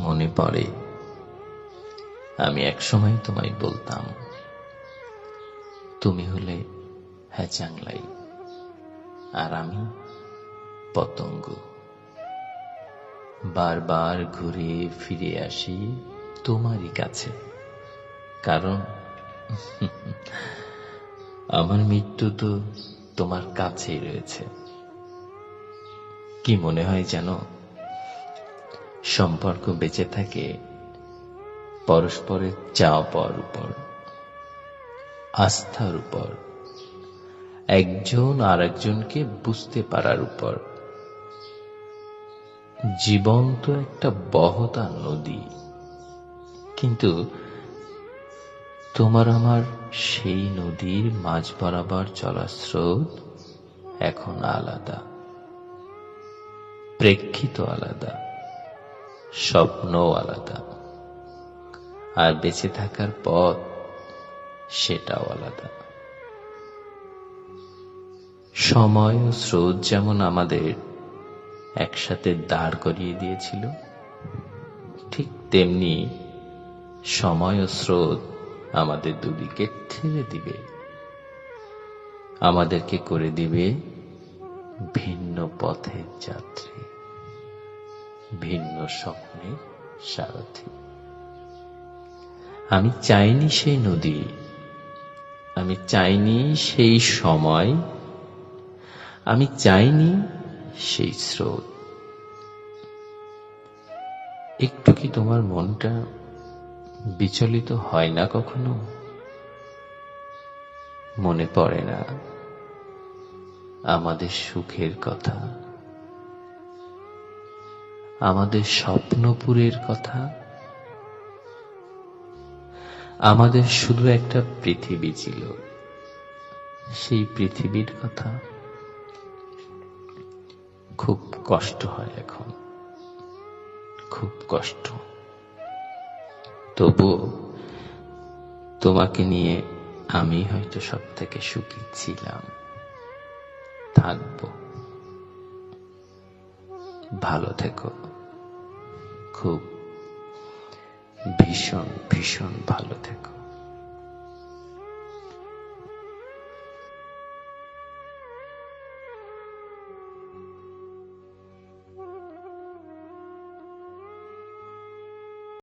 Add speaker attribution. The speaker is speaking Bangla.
Speaker 1: মনে পড়ে আমি একসময় তোমায় বলতাম, তুমি হলে হ্যাচাংলাই আর আমি পতঙ্গ। বারবার ঘুরে ফিরে আসি তোমারই কাছে, কারণ আমার মৃত্যু তো তোমার কাছেই রয়েছে। কি মনে হয় জানো, সম্পর্ক বেঁচে থাকে পরস্পরের চাওয়া পাওয়ার উপর, আস্থার উপর, একজন আর একজনকে বুঝতে পারার উপর। জীবন তো একটা বহতা নদী, কিন্তু তোমার আমার সেই নদীর মাঝ বরাবর চলা স্রোত এখন আলাদা, প্রেক্ষিত আলাদা, স্বপ্নও আলাদা, আর বেঁচে থাকার পথ সেটাও আলাদা। সময় ও স্রোত যেমন আমাদের একসাথে দাঁড় করিয়ে দিয়েছিল, ঠিক তেমনি সময় ও স্রোত আমাদের দুদিকে ঠেলে দিবে, আমাদেরকে করে দিবে ভিন্ন পথের যাত্রী, ভিন্ন স্বপ্নের সারথি। আমি চাইনি সেই নদী, আমি চাইনি সেই সময়, আমি চাইনি সেই স্রোত। একটু কি তোমার মনটা বিচলিত হয় না কখনো? মনে পড়ে না আমাদের সুখের কথা, আমাদের স্বপ্নপুরের কথা? আমাদের শুধু একটা পৃথিবী ছিল, সেই পৃথিবীর কথা। খুব কষ্ট হয় এখন, খুব কষ্ট। তবুও তোমাকে নিয়ে আমি হয়তো সব থেকে সুখী ছিলাম, থাকবো। ভালো থেকো, খুব ভীষণ ভীষণ ভালো থেকো।